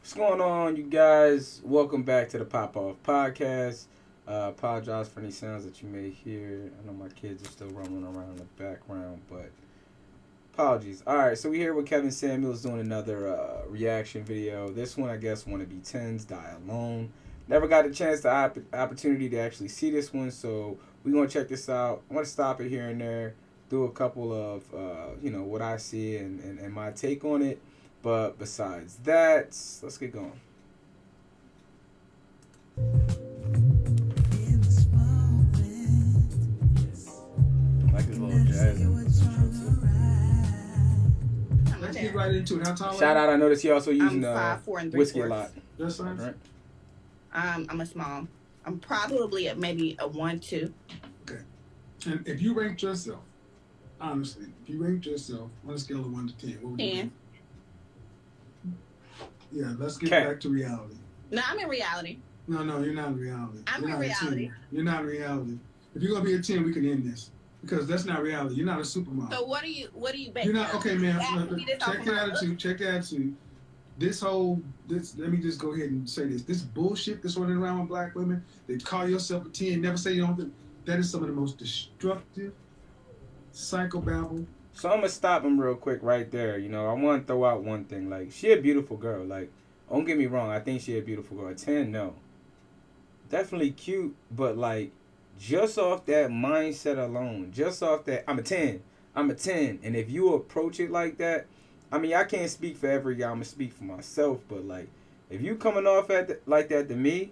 What's going on, you guys? Welcome back to the Pop Off Podcast. Apologize for any sounds that you may hear. I know my kids are still roaming around in the background, but apologies. All right, so we're here with Kevin Samuels doing another reaction video. This one, I guess, want to be 10's Die Alone. Never got a chance to opportunity to actually see this one, so we're gonna check this out. I want to stop it here and there, do a couple of what I see and my take on it. But besides that, let's get going. I like this little jazz intro too. Let's get right into it. How tall Shout out! I noticed you also using I'm 5'4" whiskey a lot. That's nice. Right. I'm a small. I'm probably maybe a 1-2. Okay. And if you ranked yourself, honestly, if you ranked yourself on a scale of 1 to 10, what would you 10. rank? Yeah, let's get Okay. back to reality. No, I'm in reality. No, you're not in reality. I'm You're in not a 10. reality. You're not in reality. If you're gonna be a 10, we can end this because that's not reality. You're not a supermodel. So what do you base? You're not okay, man. Asking me this off Check of the my attitude. Check the attitude. This. Let me just go ahead and say this. This bullshit that's running around with black women. They call yourself a 10. Never say you don't. That is some of the most destructive psychobabble. So I'm gonna stop him real quick right there. I want to throw out one thing. Like, she a beautiful girl. Like, don't get me wrong. I think she a beautiful girl. A 10, no. Definitely cute, but like, just off that mindset alone, just off that, I'm a 10. I'm a 10. And if you approach it like that, I mean, I can't speak for every guy. I'm gonna speak for myself. But like, if you coming off like that to me,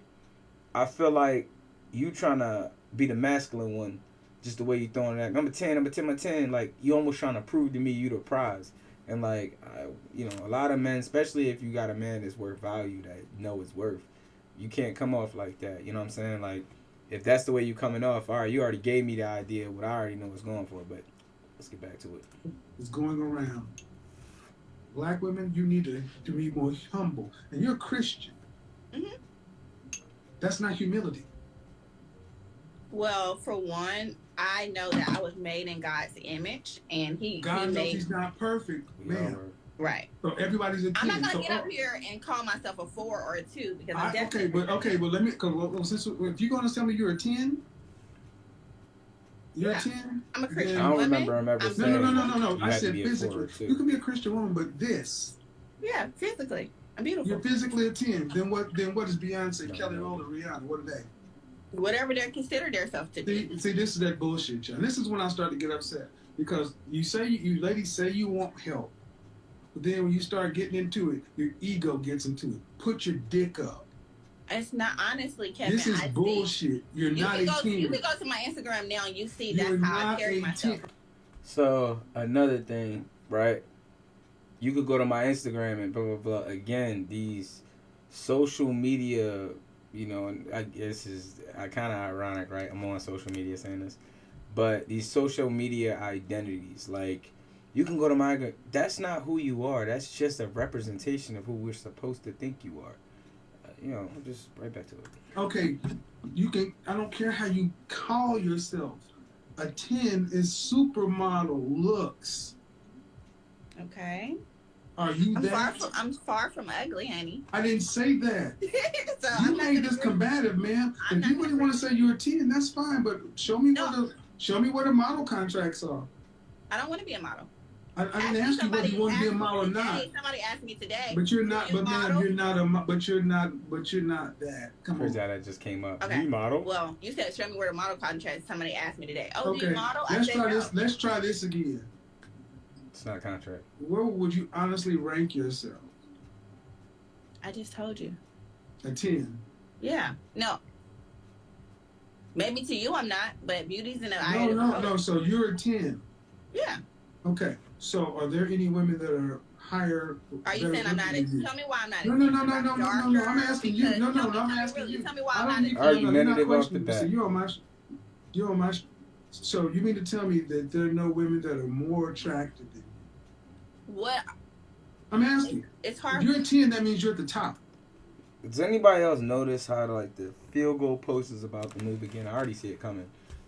I feel like you trying to be the masculine one, just the way you throwing that. I'm a 10. I'm a 10. I'm a 10. Like, you almost trying to prove to me you the prize. And like, a lot of men, especially if you got a man that's worth value, that you know is worth, you can't come off like that. You know what I'm saying? Like, if that's the way you coming off, all right, you already gave me the idea of what I already know what's going for. But let's get back to it. It's going around. Black women, you need to be more humble. And you're a Christian. Mhm. That's not humility. Well, for one, I know that I was made in God's image, and God he knows made he's not perfect, We all man. were- right. So everybody's a 10. I'm not gonna So, get up here and call myself a 4 or a 2 because I'm okay, definitely but let me. Since if you're gonna tell me you're a 10, you're Yeah. a 10. I'm a Christian I don't woman. remember him ever I'm saying No. you I had to said be a 4 or physically. 2. You can be a Christian woman, but this, Yeah, physically, I'm beautiful. you're physically a 10. Then what? Then what is Beyonce, No, Kelly no. Rowland, Rihanna? What are they? Whatever they consider themselves to be. See, this is that bullshit, y'all. This is when I start to get upset because you ladies say you want help, but then when you start getting into it, your ego gets into it. Put your dick up. It's not honestly, Kevin. This is I see. bullshit. You're You not can, a go, 10. you can go to my Instagram now and you see You're that's how I not carry a myself. 10. So another thing, right? You could go to my Instagram and blah blah blah. Again, these social media, and I guess is kind of ironic, right? I'm on social media saying this, but these social media identities, like, you can go to my. That's not who you are. That's just a representation of who we're supposed to think you are. Just right back to it. Okay, you can. I don't care how you call yourself. A 10 is supermodel looks. Okay. Are you that? I'm far from ugly, honey. I didn't say that. So You I'm not made gonna this agree. combative, man. I'm If not you really gonna want to say you're a 10, that's fine. But show me No. what the model contracts are. I don't want to be a model. I didn't ask you whether you want to be a model or not. Somebody asked me today. But you're not. "Are you a But ma'am, model?" you're not a. But you're not. But you're not that. Come Here's on. how that just came up. Okay. You model. Well, you said show me where the model contract. Somebody asked me today. Oh, do Okay. you model? I Let's said try no. this. Let's try this again. It's not a contract. Where would you honestly rank yourself? I just told you. A 10. Yeah. No. Maybe to you I'm not, but beauty's in the eye of the No. beholder. So you're a 10. Yeah. Okay. So are there any women that are higher? Are you better saying I'm not? looking than you? Tell me why I'm not. No. I'm asking you. No. I'm asking you. Tell me why I I'm don't not. need Argumentative you're not off the questioning. bat. So you're on my. So you mean to tell me that there are no women that are more attractive than you? What? I'm asking. It's If hard. you're a 10, that means you're at the top. Does anybody else notice how like the field goal post is about to move again? I already see it coming.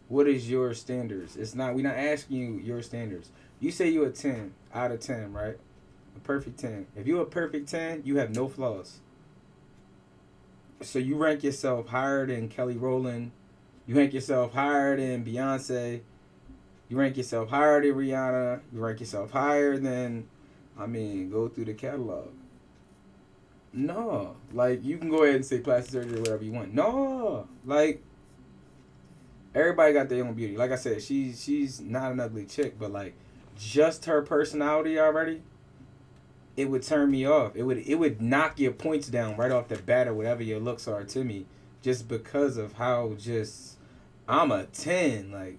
What is your standards? It's not. We're not asking you your standards. You say you're a 10 out of 10, right? A perfect 10. If you're a perfect 10, you have no flaws. So you rank yourself higher than Kelly Rowland. You rank yourself higher than Beyonce. You rank yourself higher than Rihanna. You rank yourself higher than, I mean, go through the catalog. No, like you can go ahead and say plastic surgery or whatever you want. No, like everybody got their own beauty. Like I said, she's not an ugly chick, but like just her personality already, it would turn me off. It would knock your points down right off the bat or whatever your looks are to me, just because of how just I'm a 10. Like,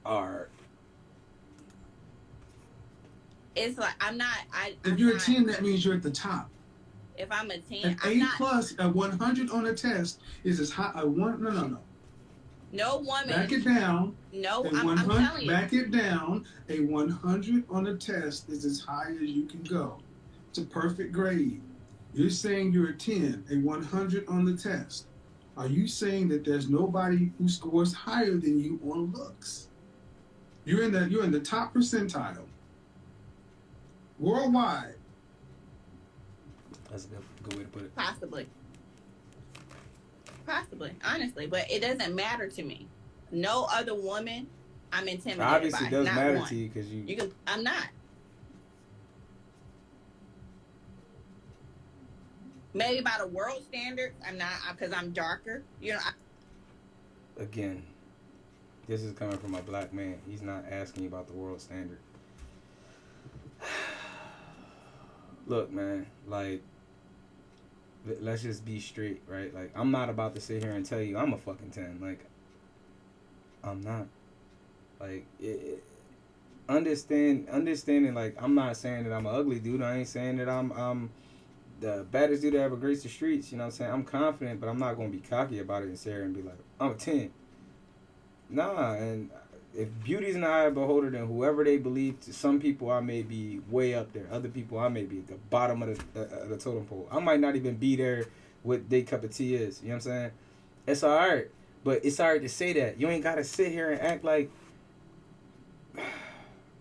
art. It's like I'm not. If I'm you're a not. 10, that means you're at the top. If I'm a 10, An I'm A not. plus, a 100 on a test is as high. No. No woman. Back it down. No, A I'm 100. telling you. Back it down. A 100 on a test is as high as you can go. It's a perfect grade. You're saying you're a 10, a 100 on the test. Are you saying that there's nobody who scores higher than you on looks? You're in the top percentile worldwide. That's a good way to put it. Possibly, honestly, but it doesn't matter to me. No other woman I'm intimidated Obviously, by. it does Not matter one. to you because you. I'm not. Maybe by the world standards, I'm not because I'm darker. You know. Again, this is coming from a black man. He's not asking you about the world standard. Look, man, like, let's just be straight, right? Like, I'm not about to sit here and tell you I'm a fucking 10. Like, I'm not. Like, understanding, like, I'm not saying that I'm an ugly dude. I ain't saying that I'm the baddest dude that ever graced the streets. You know what I'm saying? I'm confident, but I'm not going to be cocky about it and sit here and be like, I'm a 10. Nah, and if beauty's in the eye of the beholder, then whoever they believe, to some people I may be way up there. Other people I may be at the bottom of the totem pole. I might not even be there what their cup of tea is. You know what I'm saying? It's alright. But it's alright to say that. You ain't got to sit here and act like,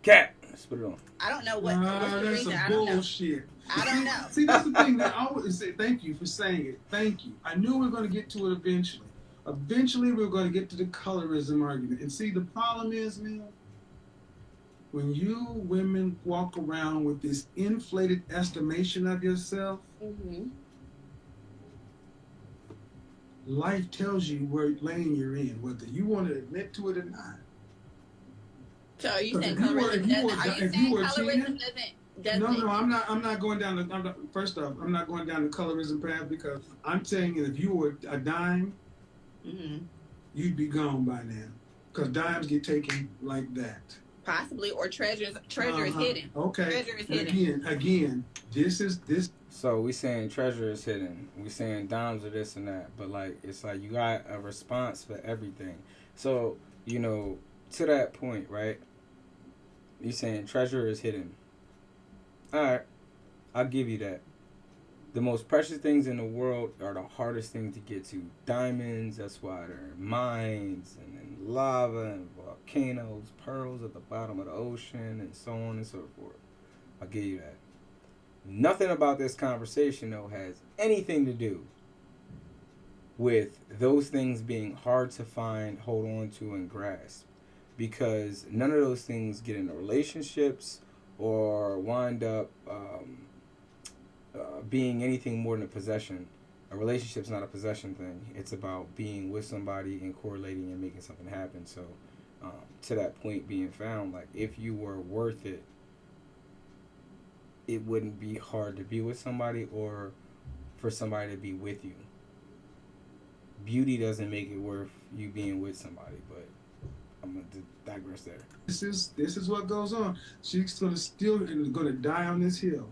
cat. Let's put it on. I don't know what's the That's reason. some I don't know. bullshit. I don't know. See, that's the thing that I always say. Thank you for saying it. Thank you. I knew we were going to get to it eventually. Eventually, we were going to get to the colorism argument. And see, the problem is, man, when you women walk around with this inflated estimation of yourself, life tells you what lane you're in, whether you want to admit to it or not. So are you saying colorism doesn't? No, I'm not going down first off, I'm not going down the colorism path because I'm saying that if you were a dime, you'd be gone by now. Because dimes get taken like that. Possibly, or treasure is hidden. Okay. Treasure is hidden. Again, this. So we saying treasure is hidden. We saying dimes are this and that. But like, it's like you got a response for everything. So, you know, to that point, right? You saying treasure is hidden. Alright, I'll give you that. The most precious things in the world are the hardest things to get to. Diamonds, that's why they're mines, and then lava, and volcanoes, pearls at the bottom of the ocean, and so on and so forth. I'll give you that. Nothing about this conversation, though, has anything to do with those things being hard to find, hold on to, and grasp. Because none of those things get into relationships or wind up being anything more than a possession. A relationship's not a possession thing. It's about being with somebody and correlating and making something happen. So, to that point being found, like, if you were worth it, it wouldn't be hard to be with somebody or for somebody to be with you. Beauty doesn't make it worth you being with somebody, but I'm going to digress there. This is what goes on. She's still going to die on this hill.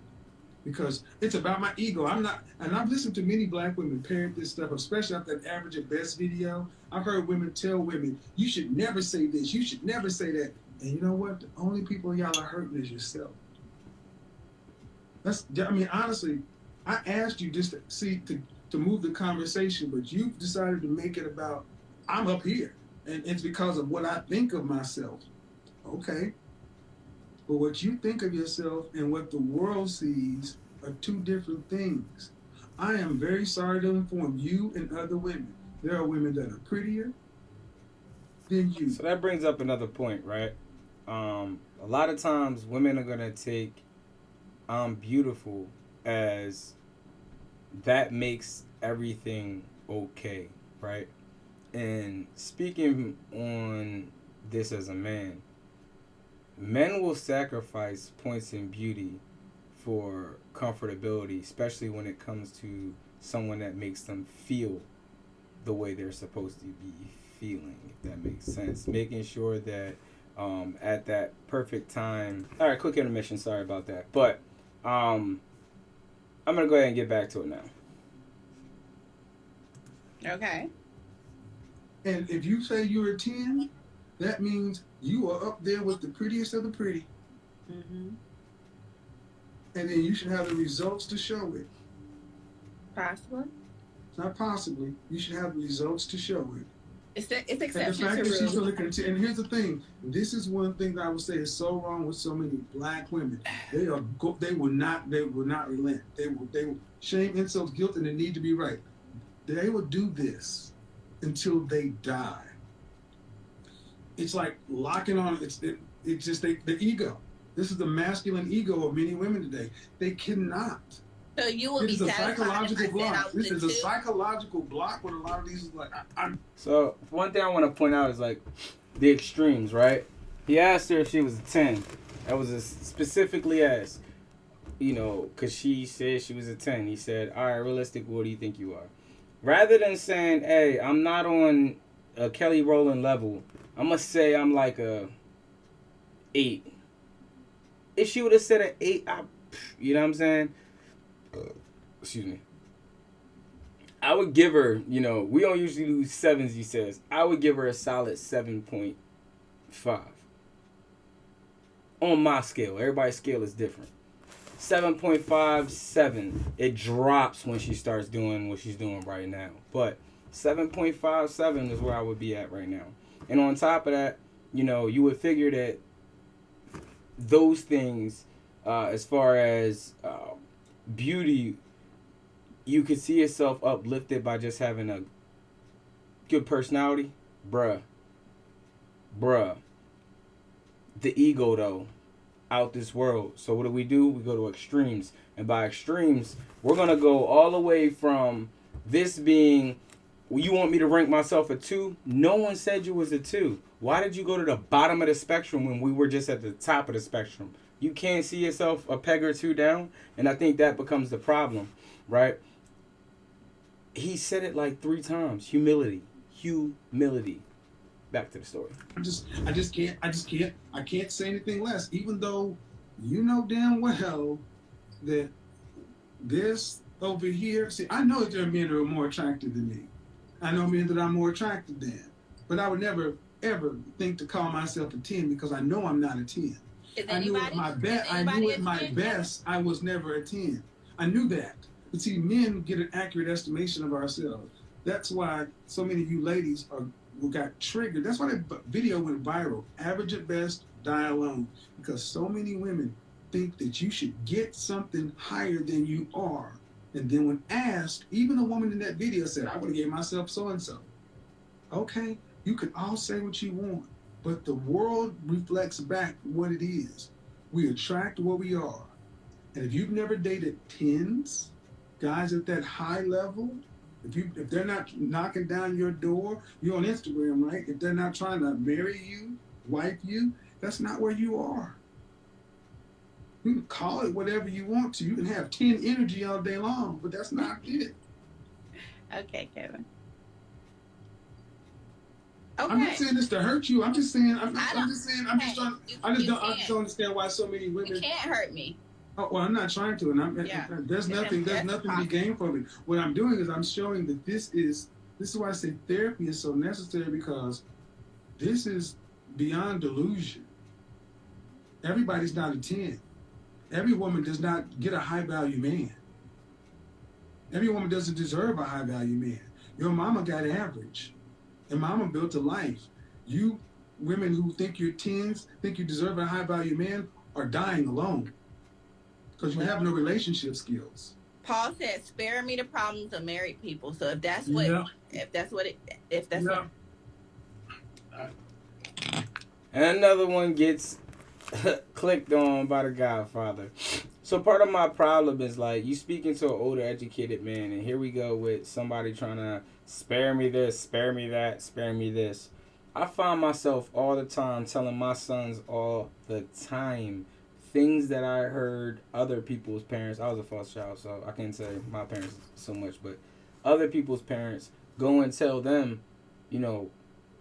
Because it's about my ego. I'm not, and I've listened to many black women parrot this stuff, especially after that average at best video. I've heard women tell women, you should never say this, you should never say that. And you know what? The only people y'all are hurting is yourself. Honestly, I asked you just to move the conversation, but you've decided to make it about, I'm up here. And it's because of what I think of myself. Okay. But what you think of yourself and what the world sees are two different things. I am very sorry to inform you and other women. There are women that are prettier than you. So that brings up another point, right? A lot of times women are gonna take "I'm beautiful" as that makes everything okay, right? And speaking on this as a man, men will sacrifice points in beauty for comfortability, especially when it comes to someone that makes them feel the way they're supposed to be feeling, if that makes sense. Making sure that at that perfect time. All right, quick intermission. Sorry about that. But I'm going to go ahead and get back to it now. Okay. And if you say you're a 10, that means you are up there with the prettiest of the pretty. Mm-hmm. And then you should have the results to show it. Possible. Not possibly. You should have the results to show it. It's And the exception fact to that she's rule. going to continue. And here's the thing. This is one thing that I would say is so wrong with so many black women. They will not relent. They will shame, insults, guilt, and the need to be right. They will do this until they die. It's like locking on. It's just the ego. This is the masculine ego of many women today. They cannot. So you would It be is a satisfied if psychological I said I block. was This a is a two? psychological block with a lot of these. Like I'm. So one thing I want to point out is like the extremes, right? He asked her if she was a 10. That was specifically asked, because she said she was a 10. He said, all right, realistic, what do you think you are? Rather than saying, hey, I'm not on a Kelly Rowland level, I'm going to say I'm like a 8. If she would have said an 8, you know what I'm saying? Excuse me. I would give her, we don't usually do 7s, he says. I would give her a solid 7.5. On my scale. Everybody's scale is different. 7.5, 7. It drops when she starts doing what she's doing right now. But 7.5, 7 is where I would be at right now. And on top of that, you would figure that those things, as far as beauty, you could see yourself uplifted by just having a good personality. Bruh. The ego, though, out this world. So what do? We go to extremes. And by extremes, we're going to go all the way from this being, well, you want me to rank myself a 2? No one said you was a 2. Why did you go to the bottom of the spectrum when we were just at the top of the spectrum? You can't see yourself a peg or 2 down? And I think that becomes the problem, right? He said it like 3 times. Humility. Back to the story. I can't say anything less. Even though you know damn well that this over here. See, I know that there are men that are more attractive than me. I know men that I'm more attractive than. But I would never ever think to call myself a 10 because I know I'm not a 10. I knew at my best I was never a 10. I knew that. But see, men get an accurate estimation of ourselves. That's why so many of you ladies got triggered. That's why that video went viral. Average at best, die alone. Because so many women think that you should get something higher than you are. And then when asked, even a woman in that video said, I would have gave myself so-and-so. Okay, you can all say what you want, but the world reflects back what it is. We attract what we are. And if you've never dated 10s, guys at that high level, if they're not knocking down your door, you're on Instagram, right? If they're not trying to marry you, wife you, that's not where you are. You can call it whatever you want to. You can have 10 energy all day long, but that's not it. Okay, Kevin. Okay. I'm not saying this to hurt you. I'm just saying. I just don't understand why so many women. You can't hurt me. Oh, well, I'm not trying to, and there's nothing to be gained from it. What I'm doing is I'm showing that this is why I say therapy is so necessary, because this is beyond delusion. Everybody's not a 10. Every woman does not get a high value man. Every woman doesn't deserve a high value man. Your mama got average, and mama built a life. You women who think you're 10s, think you deserve a high value man, are dying alone. Because you have no relationship skills. Paul said, "Spare me the problems of married people." So Yeah, if that's what it, if that's what, yeah. And another one gets clicked on by the Godfather. So part of my problem is like you speaking to an older educated man, and here we go with somebody trying to spare me this, spare me that, spare me this. I find myself all the time telling my sons all the time things that I heard other people's parents. I was a foster child, so I can't say my parents so much, but other people's parents go and tell them, you know,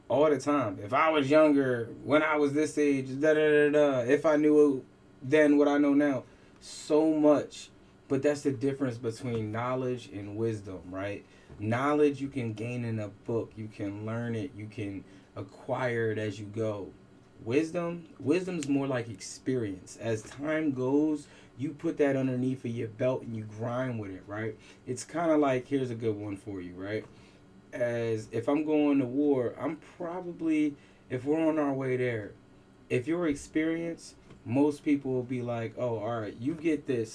all the time. If I was younger, when I was this age, da da da da. If I knew then what I know now, so much. But that's the difference between knowledge and wisdom, right? Knowledge you can gain in a book, you can learn it, you can acquire it as you go. Wisdom's more like experience. As time goes, you put that underneath of your belt and you grind with it, right? It's kind of like here's a good one for you, right? As if I'm going to war, I'm probably, if we're on our way there, if your experience, most people will be like, oh, all right, you get this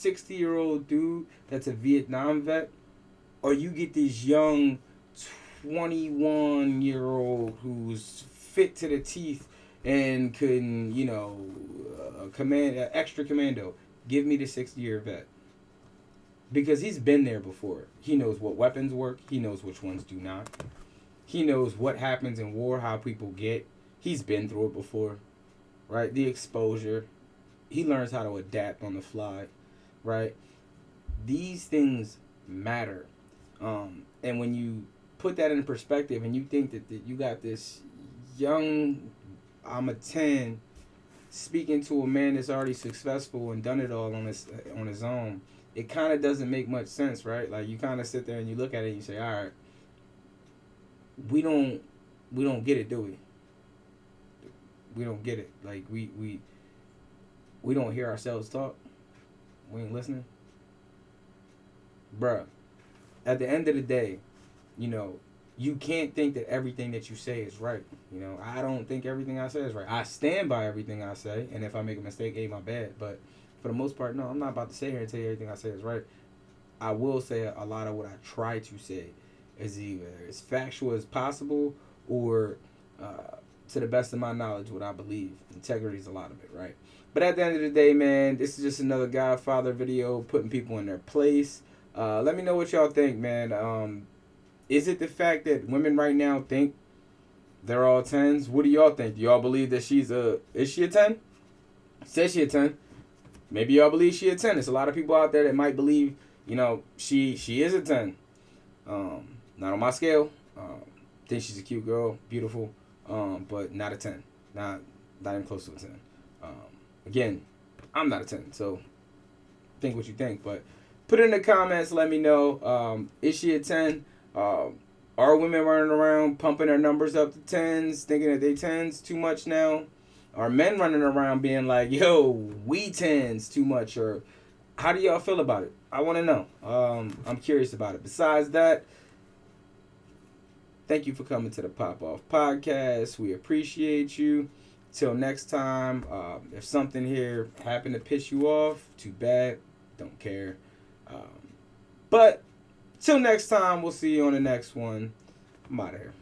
60-year-old dude that's a Vietnam vet, or you get this young 21-year-old who's fit to the teeth and can, command extra commando. Give me the 60-year vet because he's been there before. He knows what weapons work. He knows which ones do not. He knows what happens in war, how people get. He's been through it before, right? The exposure. He learns how to adapt on the fly, right? These things matter. And when you put that in perspective and you think that you got this young, I'm a 10, speaking to a man that's already successful and done it all on his own, it kind of doesn't make much sense, right? Like you kind of sit there and you look at it and you say, all right, we don't get it, do we? We don't get it. Like we don't hear ourselves talk. We ain't listening, bruh. At the end of the day, you can't think that everything that you say is right. I don't think everything I say is right. I stand by everything I say, and if I make a mistake, ain't my bad. But for the most part, no, I'm not about to sit here and tell you everything I say is right. I will say a lot of what I try to say is either as factual as possible or to the best of my knowledge what I believe. Integrity is a lot of it, right? But at the end of the day, man, this is just another Godfather video putting people in their place. Let me know what y'all think, man. Is it the fact that women right now think they're all 10s? What do y'all think? Do y'all believe that is she a 10? Says she a 10. Maybe y'all believe she a 10. There's a lot of people out there that might believe, she is a 10. Not on my scale. Think she's a cute girl, beautiful, but not a 10. Not even close to a 10. Again, I'm not a 10, so think what you think. But put it in the comments. Let me know. Is she a 10? Are women running around pumping their numbers up to 10s, thinking that they 10s too much now? Are men running around being like, yo, we 10s too much? Or how do y'all feel about it? I want to know. I'm curious about it. Besides that, thank you for coming to the Pop Off Podcast. We appreciate you. Till next time, if something here happened to piss you off, too bad. Don't care. But till next time, we'll see you on the next one. I'm out of here.